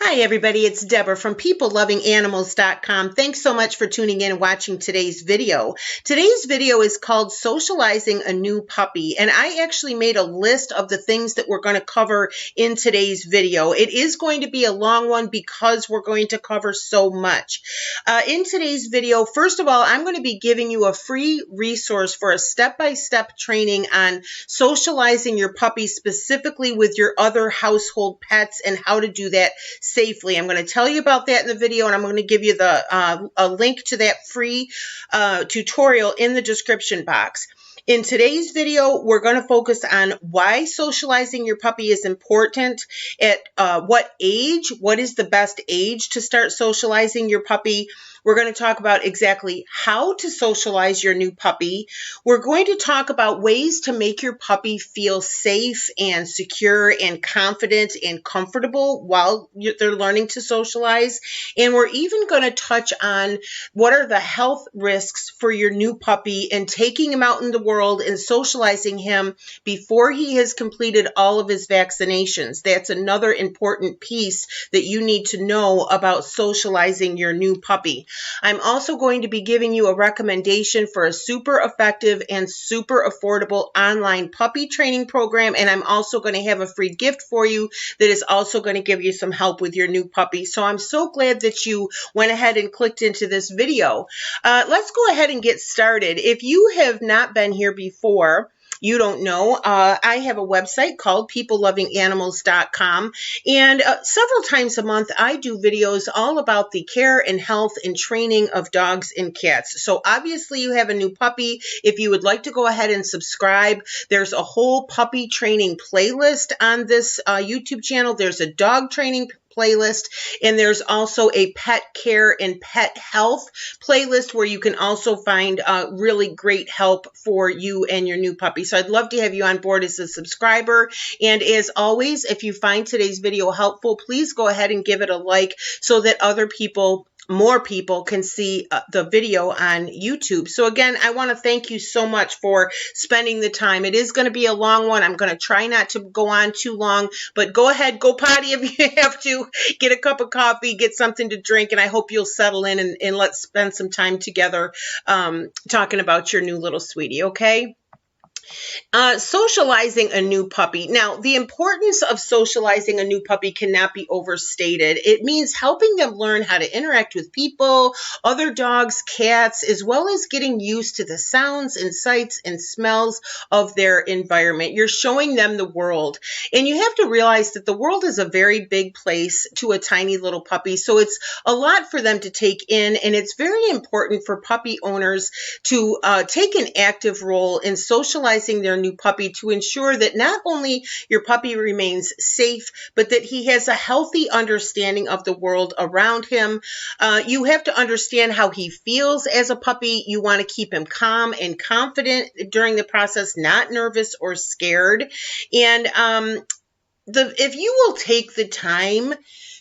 Hi, everybody. It's Deborah from PeopleLovingAnimals.com. Thanks so much for tuning in and watching today's video. Today's video is called Socializing a New Puppy, and I actually made a list of the things that we're going to cover in today's video. It is going to be a long one because we're going to cover so much. In today's video, first of all, I'm going to be giving you a free resource for a step-by-step training on socializing your puppy specifically with your other household pets and how to do that safely. I'm going to tell you about that in the video, and I'm going to give you a link to that free tutorial in the description box. In today's video, we're going to focus on why socializing your puppy is important, at what age, what is the best age to start socializing your puppy. We're going to talk about exactly how to socialize your new puppy. We're going to talk about ways to make your puppy feel safe and secure and confident and comfortable while they're learning to socialize. And we're even going to touch on what are the health risks for your new puppy and taking him out in the world and socializing him before he has completed all of his vaccinations. That's another important piece that you need to know about socializing your new puppy. I'm also going to be giving you a recommendation for a super effective and super affordable online puppy training program, and I'm also going to have a free gift for you that is also going to give you some help with your new puppy. So I'm so glad that you went ahead and clicked into this video. Let's go ahead and get started. If you have not been here before, you don't know, I have a website called PeopleLovingAnimals.com, and several times a month I do videos all about the care and health and training of dogs and cats. So obviously you have a new puppy. If you would like to go ahead and subscribe, there's a whole puppy training playlist on this YouTube channel. There's a dog training playlist, and there's also a pet care and pet health playlist where you can also find really great help for you and your new puppy. So I'd love to have you on board as a subscriber. And as always, if you find today's video helpful, please go ahead and give it a like so that more people can see the video on YouTube. So again, I want to thank you so much for spending the time. It is going to be a long one. I'm going to try not to go on too long, but go ahead, go potty if you have to, get a cup of coffee, get something to drink, and I hope you'll settle in and let's spend some time together talking about your new little sweetie, okay? Socializing a new puppy. Now, the importance of socializing a new puppy cannot be overstated. It means helping them learn how to interact with people, other dogs, cats, as well as getting used to the sounds and sights and smells of their environment. You're showing them the world. And you have to realize that the world is a very big place to a tiny little puppy. So it's a lot for them to take in. And it's very important for puppy owners to take an active role in socializing their new puppy to ensure that not only your puppy remains safe, but that he has a healthy understanding of the world around him. You have to understand how he feels as a puppy. You want to keep him calm and confident during the process, not nervous or scared. And if you will take the time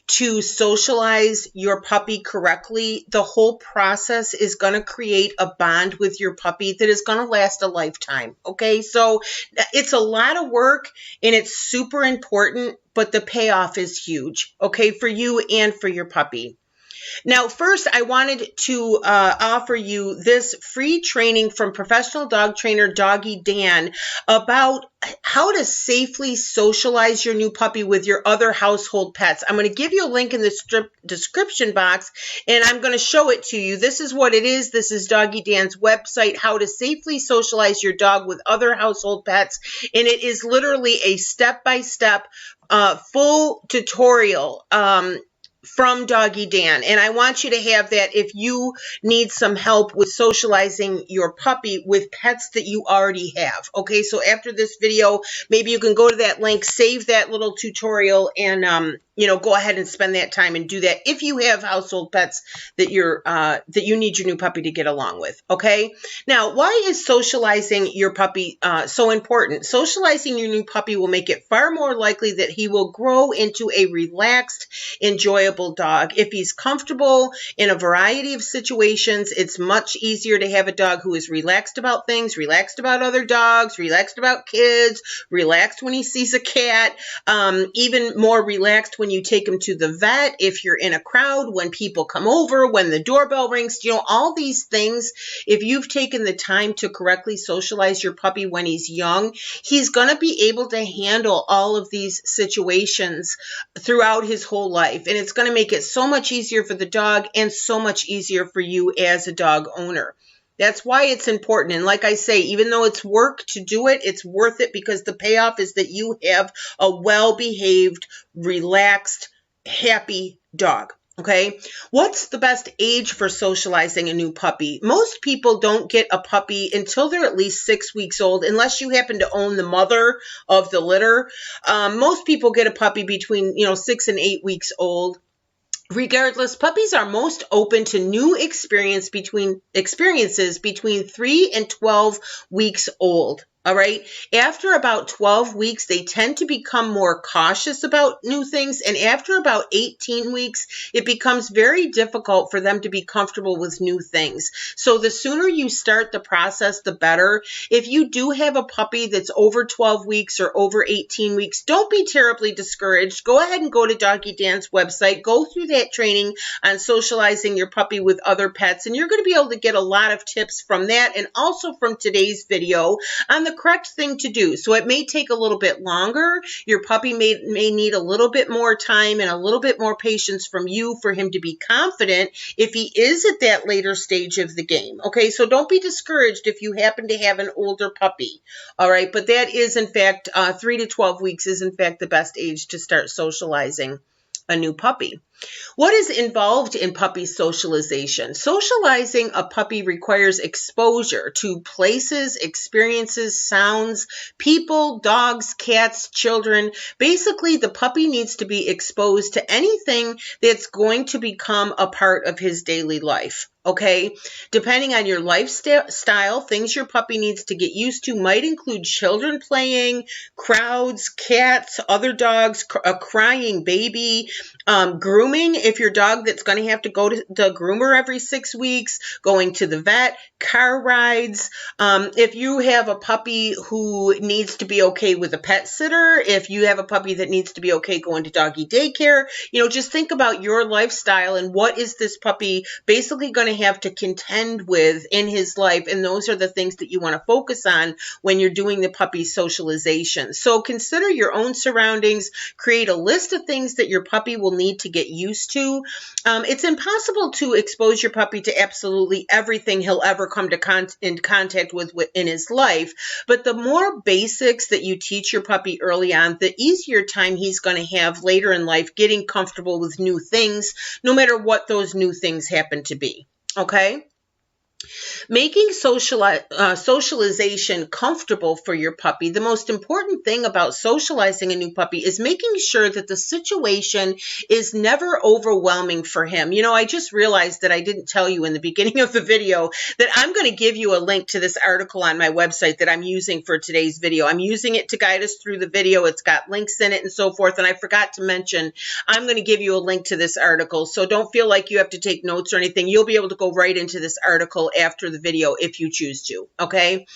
to socialize your puppy correctly, the whole process is going to create a bond with your puppy that is going to last a lifetime. Okay, so it's a lot of work and it's super important, but the payoff is huge, okay, for you and for your puppy. Now, first, I wanted to offer you this free training from professional dog trainer Doggy Dan about how to safely socialize your new puppy with your other household pets. I'm going to give you a link in the description box, and I'm going to show it to you. This is what it is. This is Doggy Dan's website, how to safely socialize your dog with other household pets, and it is literally a step-by-step full tutorial from Doggy Dan. And I want you to have that if you need some help with socializing your puppy with pets that you already have. Okay, so after this video, maybe you can go to that link, save that little tutorial, and go ahead and spend that time and do that if you have household pets that you need your new puppy to get along with. Okay, now why is socializing your puppy so important? Socializing your new puppy will make it far more likely that he will grow into a relaxed, enjoyable dog. If he's comfortable in a variety of situations, it's much easier to have a dog who is relaxed about things, relaxed about other dogs, relaxed about kids, relaxed when he sees a cat, even more relaxed when when you take him to the vet, if you're in a crowd, when people come over, when the doorbell rings, all these things. If you've taken the time to correctly socialize your puppy when he's young, he's going to be able to handle all of these situations throughout his whole life. And it's going to make it so much easier for the dog and so much easier for you as a dog owner. That's why it's important. And like I say, even though it's work to do it, it's worth it because the payoff is that you have a well-behaved, relaxed, happy dog. Okay, what's the best age for socializing a new puppy? Most people don't get a puppy until they're at least 6 weeks old, unless you happen to own the mother of the litter. Most people get a puppy between 6 and 8 weeks old. Regardless, puppies are most open to new experiences between 3 and 12 weeks old. All right. After about 12 weeks, they tend to become more cautious about new things. And after about 18 weeks, it becomes very difficult for them to be comfortable with new things. So the sooner you start the process, the better. If you do have a puppy that's over 12 weeks or over 18 weeks, don't be terribly discouraged. Go ahead and go to Doggy Dan's website. Go through that training on socializing your puppy with other pets. And you're going to be able to get a lot of tips from that and also from today's video on the correct thing to do. So it may take a little bit longer. Your puppy may need a little bit more time and a little bit more patience from you for him to be confident if he is at that later stage of the game. Okay, so don't be discouraged if you happen to have an older puppy. All right, but that is in fact 3 to 12 weeks is in fact the best age to start socializing a new puppy. What is involved in puppy socialization? Socializing a puppy requires exposure to places, experiences, sounds, people, dogs, cats, children. Basically, the puppy needs to be exposed to anything that's going to become a part of his daily life. Okay, depending on your lifestyle, things your puppy needs to get used to might include children playing, crowds, cats, other dogs, a crying baby, grooming. If your dog that's going to have to go to the groomer every 6 weeks, going to the vet, car rides. If you have a puppy who needs to be okay with a pet sitter, if you have a puppy that needs to be okay going to doggy daycare, just think about your lifestyle and what is this puppy basically going to have to contend with in his life. And those are the things that you want to focus on when you're doing the puppy socialization. So consider your own surroundings, create a list of things that your puppy will need to get used to. It's impossible to expose your puppy to absolutely everything he'll ever come in contact with in his life. But the more basics that you teach your puppy early on, the easier time he's going to have later in life getting comfortable with new things, no matter what those new things happen to be. Okay? Making socialization comfortable for your puppy. The most important thing about socializing a new puppy is making sure that the situation is never overwhelming for him. I just realized that I didn't tell you in the beginning of the video that I'm going to give you a link to this article on my website that I'm using for today's video. I'm using it to guide us through the video. It's got links in it and so forth. And I forgot to mention, I'm going to give you a link to this article. So don't feel like you have to take notes or anything. You'll be able to go right into this article after the video if you choose to. Okay,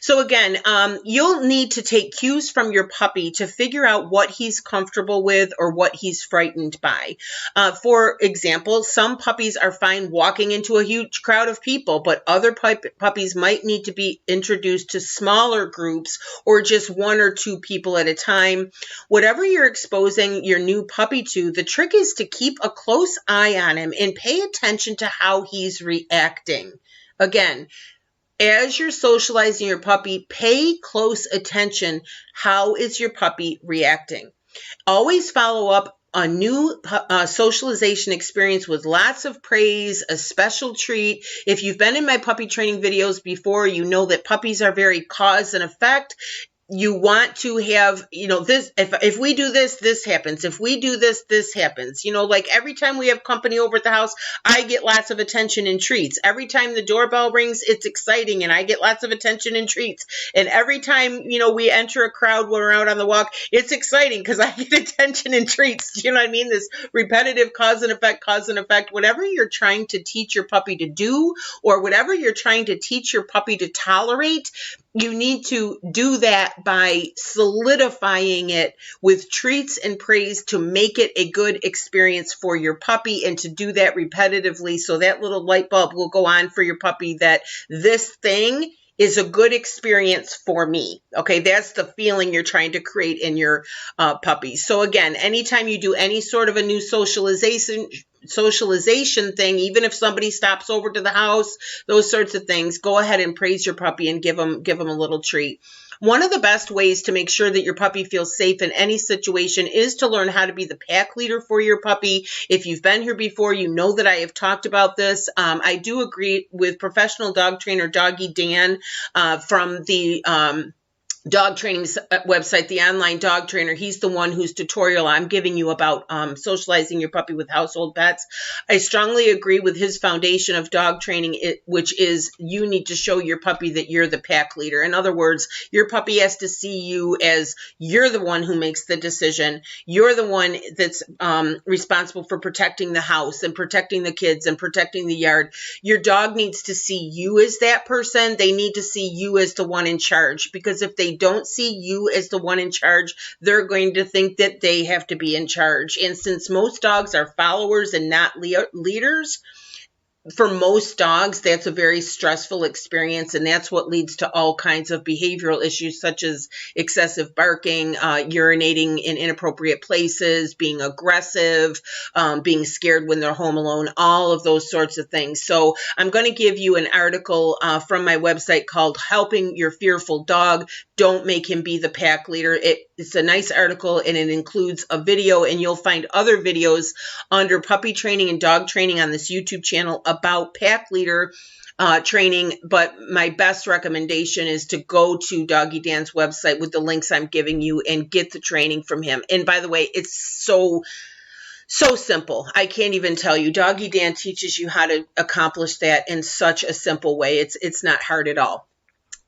so again, you'll need to take cues from your puppy to figure out what he's comfortable with or what he's frightened by. For example, some puppies are fine walking into a huge crowd of people, but other puppies might need to be introduced to smaller groups or just 1 or 2 people at a time. Whatever you're exposing your new puppy to, the trick is to keep a close eye on him and pay attention to how he's reacting. Again, as you're socializing your puppy, pay close attention. How is your puppy reacting? Always follow up a new socialization experience with lots of praise, a special treat. If you've been in my puppy training videos before, you know that puppies are very cause and effect. You want to have, this, if we do this, this happens. If we do this, this happens. Like every time we have company over at the house, I get lots of attention and treats. Every time the doorbell rings, it's exciting and I get lots of attention and treats. And every time, we enter a crowd when we're out on the walk, it's exciting because I get attention and treats. You know what I mean? This repetitive cause and effect, whatever you're trying to teach your puppy to do or whatever you're trying to teach your puppy to tolerate, you need to do that by solidifying it with treats and praise to make it a good experience for your puppy, and to do that repetitively so that little light bulb will go on for your puppy that this thing is a good experience for me. Okay, that's the feeling you're trying to create in your puppy. So again, anytime you do any sort of a new socialization thing, even if somebody stops over to the house, those sorts of things, go ahead and praise your puppy and give them a little treat. One of the best ways to make sure that your puppy feels safe in any situation is to learn how to be the pack leader for your puppy. If you've been here before, you know that I have talked about this. I do agree with professional dog trainer Doggy Dan from the dog training website, the online dog trainer. He's the one whose tutorial I'm giving you about socializing your puppy with household pets. I strongly agree with his foundation of dog training, which is you need to show your puppy that you're the pack leader. In other words, your puppy has to see you as you're the one who makes the decision. You're the one that's responsible for protecting the house and protecting the kids and protecting the yard. Your dog needs to see you as that person. They need to see you as the one in charge, because if they don't see you as the one in charge, they're going to think that they have to be in charge. And since most dogs are followers and not leaders, for most dogs, that's a very stressful experience, and that's what leads to all kinds of behavioral issues such as excessive barking, urinating in inappropriate places, being aggressive, being scared when they're home alone, all of those sorts of things. So I'm going to give you an article from my website called Helping Your Fearful Dog. Don't make him be the pack leader. It's a nice article, and it includes a video, and you'll find other videos under puppy training and dog training on this YouTube channel about pack leader training. But my best recommendation is to go to Doggy Dan's website with the links I'm giving you and get the training from him. And by the way, it's so simple. I can't even tell you. Doggy Dan teaches you how to accomplish that in such a simple way. It's not hard at all.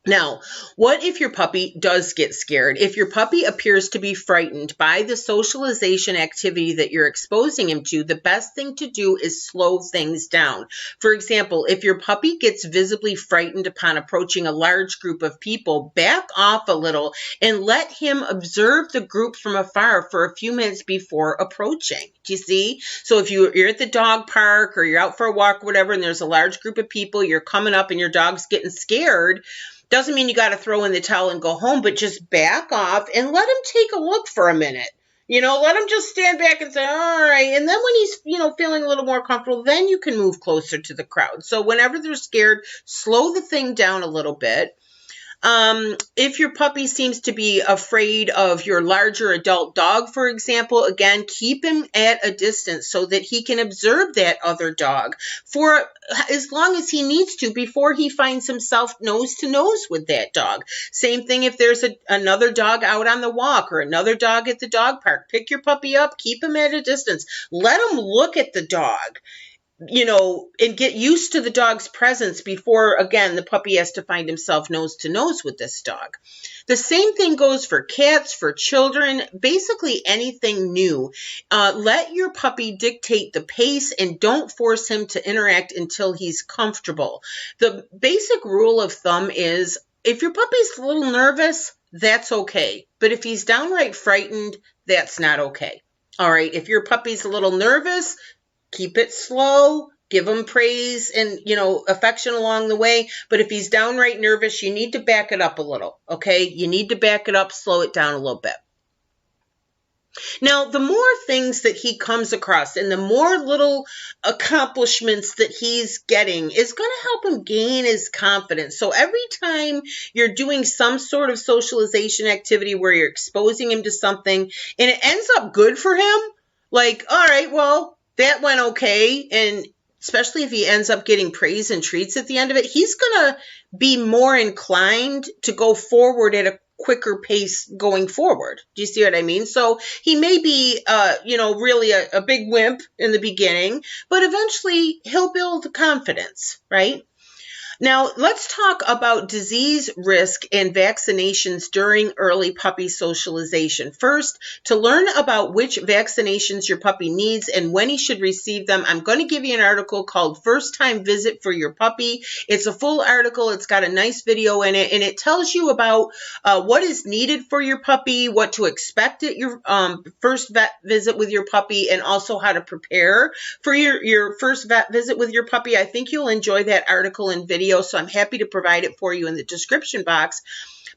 Now, what if your puppy does get scared? If your puppy appears to be frightened by the socialization activity that you're exposing him to, the best thing to do is slow things down. For example, if your puppy gets visibly frightened upon approaching a large group of people, back off a little and let him observe the group from afar for a few minutes before approaching. Do you see? So if you're at the dog park or you're out for a walk or whatever, and there's a large group of people, you're coming up and your dog's getting scared, doesn't mean you got to throw in the towel and go home, but just back off and let him take a look for a minute. Let him just stand back and say, all right. And then when he's, feeling a little more comfortable, then you can move closer to the crowd. So whenever they're scared, slow the thing down a little bit. If your puppy seems to be afraid of your larger adult dog, for example, again, keep him at a distance so that he can observe that other dog for as long as he needs to before he finds himself nose to nose with that dog. Same thing if there's another dog out on the walk or another dog at the dog park. Pick your puppy up, keep him at a distance. Let him look at the dog. And get used to the dog's presence before, again, the puppy has to find himself nose to nose with this dog. The same thing goes for cats, for children, basically anything new. Let your puppy dictate the pace and don't force him to interact until he's comfortable. The basic rule of thumb is if your puppy's a little nervous, that's okay. But if he's downright frightened, that's not okay. All right, if your puppy's a little nervous, keep it slow, give him praise and, affection along the way. But if he's downright nervous, you need to back it up a little, okay? You need to back it up, slow it down a little bit. Now, the more things that he comes across and the more little accomplishments that he's getting is going to help him gain his confidence. So every time you're doing some sort of socialization activity where you're exposing him to something and it ends up good for him, like, all right, well, that went okay, and especially if he ends up getting praise and treats at the end of it, he's going to be more inclined to go forward at a quicker pace going forward. Do you see what I mean? So he may be, really a big wimp in the beginning, but eventually he'll build confidence, right? Now, let's talk about disease risk and vaccinations during early puppy socialization. First, to learn about which vaccinations your puppy needs and when he should receive them, I'm going to give you an article called First Time Visit for Your Puppy. It's a full article. It's got a nice video in it, and it tells you about what is needed for your puppy, what to expect at your first vet visit with your puppy, and also how to prepare for your first vet visit with your puppy. I think you'll enjoy that article and video, so I'm happy to provide it for you in the description box.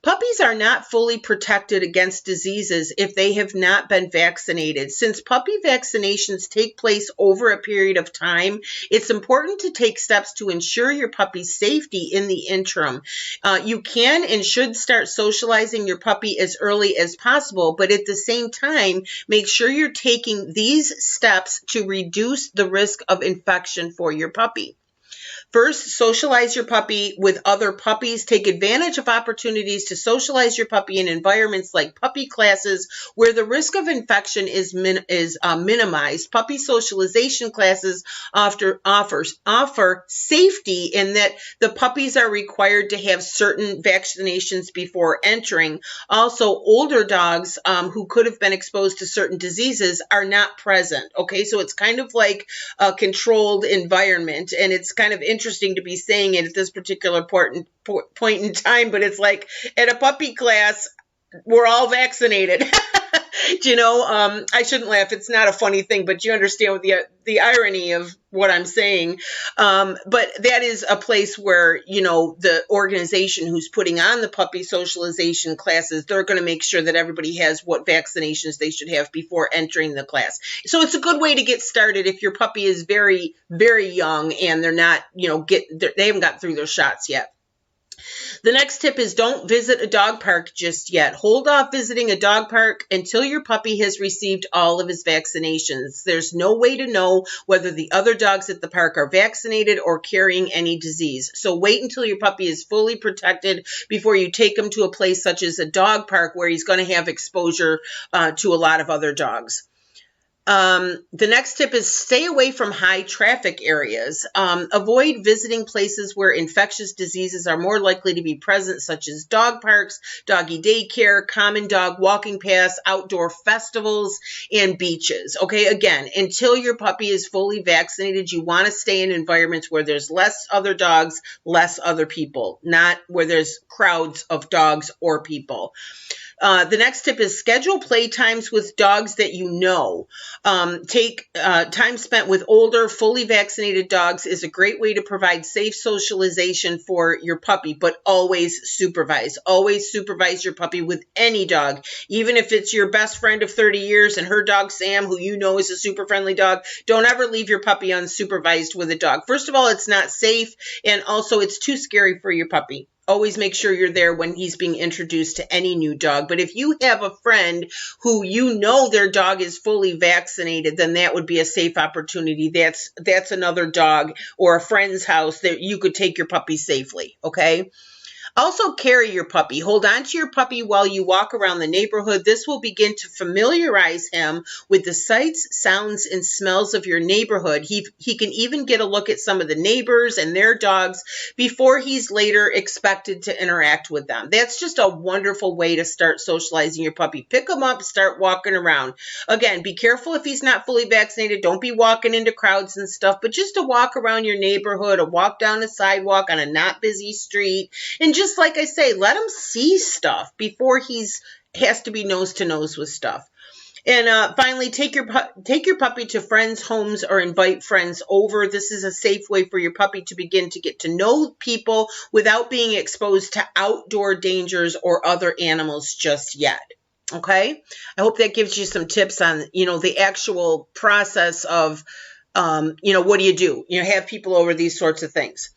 Puppies are not fully protected against diseases if they have not been vaccinated. Since puppy vaccinations take place over a period of time, it's important to take steps to ensure your puppy's safety in the interim. You can and should start socializing your puppy as early as possible, but at the same time, make sure you're taking these steps to reduce the risk of infection for your puppy. First, socialize your puppy with other puppies. Take advantage of opportunities to socialize your puppy in environments like puppy classes where the risk of infection is minimized. Puppy socialization classes offer safety in that the puppies are required to have certain vaccinations before entering. Also, older dogs who could have been exposed to certain diseases are not present. Okay, so it's kind of like a controlled environment, and it's kind of interesting to be saying it at this particular point in time, but it's like at a puppy class, we're all vaccinated. You know, I shouldn't laugh. It's not a funny thing, but you understand what the irony of what I'm saying. But that is a place where, you know, the organization who's putting on the puppy socialization classes, they're going to make sure that everybody has what vaccinations they should have before entering the class. So it's a good way to get started if your puppy is very, very young and they're not, you know, they haven't got through their shots yet. The next tip is don't visit a dog park just yet. Hold off visiting a dog park until your puppy has received all of his vaccinations. There's no way to know whether the other dogs at the park are vaccinated or carrying any disease. So wait until your puppy is fully protected before you take him to a place such as a dog park where he's going to have exposure to a lot of other dogs. The next tip is stay away from high traffic areas. Avoid visiting places where infectious diseases are more likely to be present, such as dog parks, doggy daycare, common dog walking paths, outdoor festivals, and beaches. Okay, again, until your puppy is fully vaccinated, you want to stay in environments where there's less other dogs, less other people, not where there's crowds of dogs or people. The next tip is schedule play times with dogs that you know. Take time spent with older, fully vaccinated dogs is a great way to provide safe socialization for your puppy, but always supervise. Always supervise your puppy with any dog. Even if it's your best friend of 30 years and her dog Sam, who you know is a super friendly dog, don't ever leave your puppy unsupervised with a dog. First of all, it's not safe, and also it's too scary for your puppy. Always make sure you're there when he's being introduced to any new dog. But if you have a friend who you know their dog is fully vaccinated, then that would be a safe opportunity. That's another dog or a friend's house that you could take your puppy safely, okay? Also, carry your puppy. Hold on to your puppy while you walk around the neighborhood. This will begin to familiarize him with the sights, sounds, and smells of your neighborhood. He can even get a look at some of the neighbors and their dogs before he's later expected to interact with them. That's just a wonderful way to start socializing your puppy. Pick him up, start walking around. Again, be careful if he's not fully vaccinated. Don't be walking into crowds and stuff, but just to walk around your neighborhood or walk down a sidewalk on a not busy street, and just like I say, let him see stuff before has to be nose to nose with stuff. And finally, take your puppy to friends' homes or invite friends over. This is a safe way for your puppy to begin to get to know people without being exposed to outdoor dangers or other animals just yet. Okay? I hope that gives you some tips on, the actual process of, what do you do? Have people over, these sorts of things.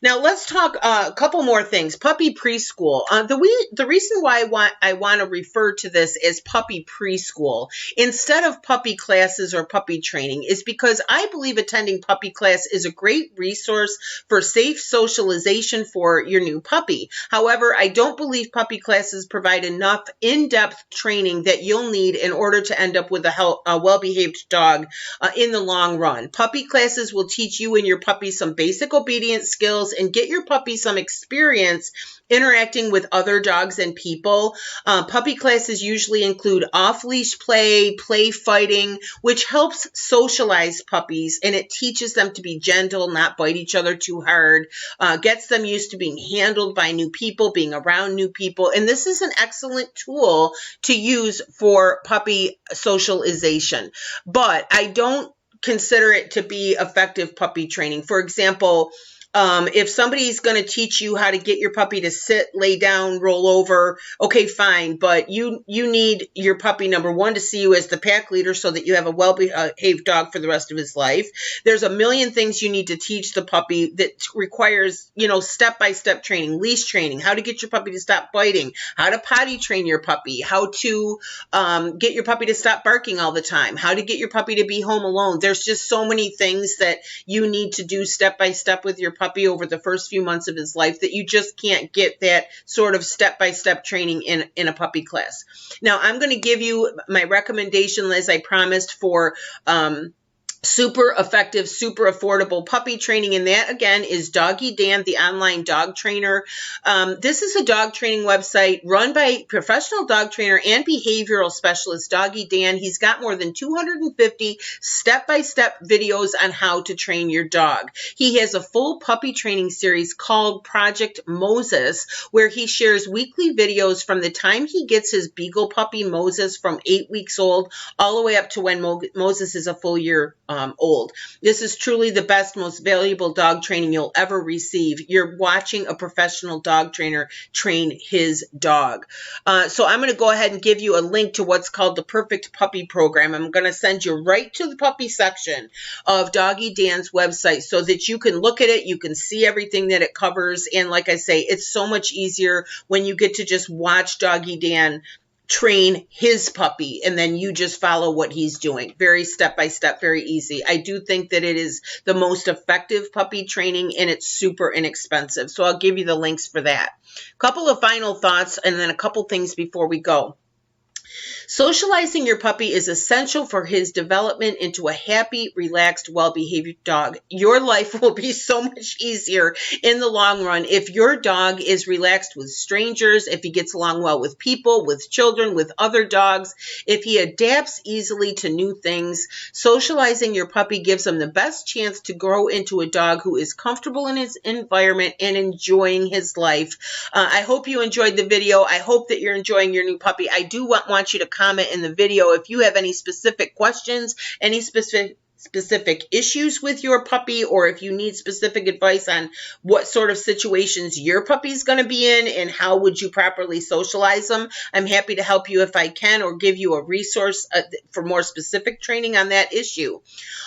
Now, let's talk a couple more things. Puppy preschool. The reason why I want to refer to this as puppy preschool instead of puppy classes or puppy training is because I believe attending puppy class is a great resource for safe socialization for your new puppy. However, I don't believe puppy classes provide enough in-depth training that you'll need in order to end up with a well-behaved dog in the long run. Puppy classes will teach you and your puppy some basic obedience skills, skills, and get your puppy some experience interacting with other dogs and people. Puppy classes usually include off-leash play, play fighting, which helps socialize puppies, and it teaches them to be gentle, not bite each other too hard, gets them used to being handled by new people, being around new people, and this is an excellent tool to use for puppy socialization. But I don't consider it to be effective puppy training. For example, if somebody's going to teach you how to get your puppy to sit, lay down, roll over, okay, fine. But you need your puppy, number one, to see you as the pack leader so that you have a well-behaved dog for the rest of his life. There's a million things you need to teach the puppy that requires, step-by-step training, leash training, how to get your puppy to stop biting, how to potty train your puppy, how to get your puppy to stop barking all the time, how to get your puppy to be home alone. There's just so many things that you need to do step-by-step with your puppy over the first few months of his life that you just can't get that sort of step-by-step training in a puppy class. Now, I'm going to give you my recommendation, as I promised, for super effective, super affordable puppy training. And that, again, is Doggy Dan, the online dog trainer. This is a dog training website run by professional dog trainer and behavioral specialist Doggy Dan. He's got more than 250 step-by-step videos on how to train your dog. He has a full puppy training series called Project Moses, where he shares weekly videos from the time he gets his beagle puppy Moses from 8 weeks old all the way up to when Moses is a full year old. This is truly the best, most valuable dog training you'll ever receive. You're watching a professional dog trainer train his dog. So I'm going to go ahead and give you a link to what's called the Perfect Puppy Program. I'm going to send you right to the puppy section of Doggy Dan's website so that you can look at it, you can see everything that it covers, and like I say, it's so much easier when you get to just watch Doggy Dan train his puppy, and then you just follow what he's doing. Very step-by-step, very easy. I do think that it is the most effective puppy training, and it's super inexpensive. So I'll give you the links for that. Couple of final thoughts, and then a couple things before we go. Socializing your puppy is essential for his development into a happy, relaxed, well-behaved dog. Your life will be so much easier in the long run if your dog is relaxed with strangers, if he gets along well with people, with children, with other dogs, if he adapts easily to new things. Socializing your puppy gives him the best chance to grow into a dog who is comfortable in his environment and enjoying his life. I hope you enjoyed the video. I hope that you're enjoying your new puppy. I do want you to comment in the video if you have any specific questions, any specific issues with your puppy, or if you need specific advice on what sort of situations your puppy's going to be in and how would you properly socialize them. I'm happy to help you if I can, or give you a resource for more specific training on that issue.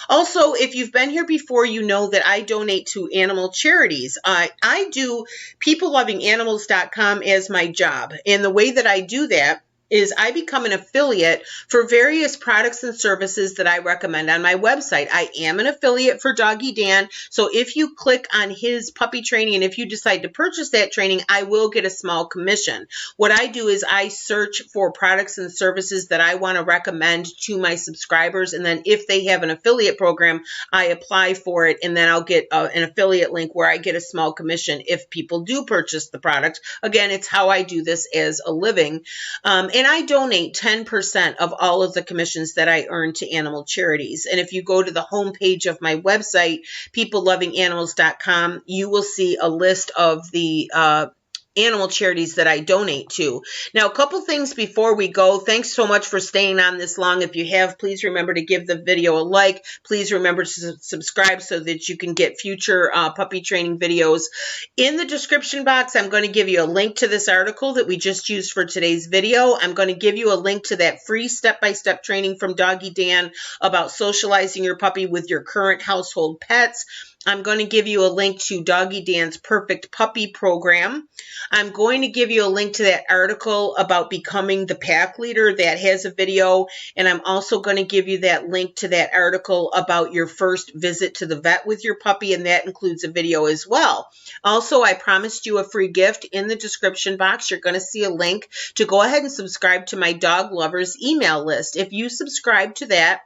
Also, if you've been here before, you know that I donate to animal charities. I do peoplelovinganimals.com as my job, and the way that I do that is I become an affiliate for various products and services that I recommend on my website. I am an affiliate for Doggy Dan, so if you click on his puppy training and if you decide to purchase that training, I will get a small commission. What I do is I search for products and services that I want to recommend to my subscribers, and then if they have an affiliate program, I apply for it, and then I'll get an affiliate link where I get a small commission if people do purchase the product. Again, it's how I do this as a living. And I donate 10% of all of the commissions that I earn to animal charities. And if you go to the homepage of my website, peoplelovinganimals.com, you will see a list of the animal charities that I donate to. Now, a couple things before we go. Thanks so much for staying on this long. If you have, please remember to give the video a like. Please remember to subscribe so that you can get future puppy training videos. In the description box, I'm going to give you a link to this article that we just used for today's video. I'm going to give you a link to that free step-by-step training from Doggy Dan about socializing your puppy with your current household pets. I'm going to give you a link to Doggy Dan's Perfect Puppy Program. I'm going to give you a link to that article about becoming the pack leader that has a video. And I'm also going to give you that link to that article about your first visit to the vet with your puppy, and that includes a video as well. Also, I promised you a free gift in the description box. You're going to see a link to go ahead and subscribe to my Dog Lovers email list. If you subscribe to that,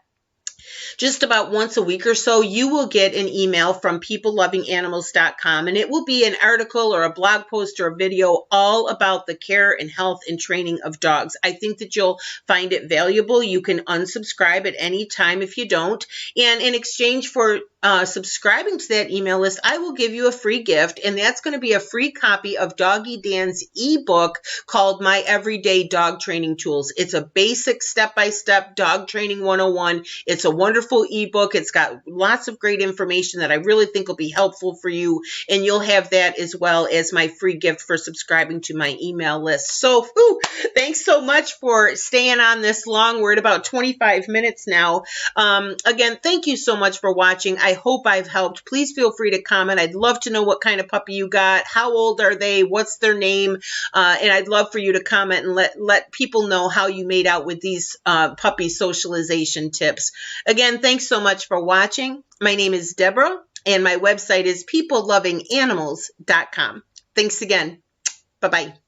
just about once a week or so, you will get an email from peoplelovinganimals.com, and it will be an article or a blog post or a video all about the care and health and training of dogs. I think that you'll find it valuable. You can unsubscribe at any time if you don't. And in exchange for subscribing to that email list, I will give you a free gift, and that's going to be a free copy of Doggy Dan's ebook called My Everyday Dog Training Tools. It's a basic step-by-step dog training 101. It's a wonderful ebook. It's got lots of great information that I really think will be helpful for you, and you'll have that as well as my free gift for subscribing to my email list. So, thanks so much for staying on this long. We're at about 25 minutes now. Again, thank you so much for watching. I hope I've helped. Please feel free to comment. I'd love to know what kind of puppy you got. How old are they? What's their name? And I'd love for you to comment and let people know how you made out with these puppy socialization tips. Again, thanks so much for watching. My name is Deborah, and my website is peoplelovinganimals.com. Thanks again. Bye-bye.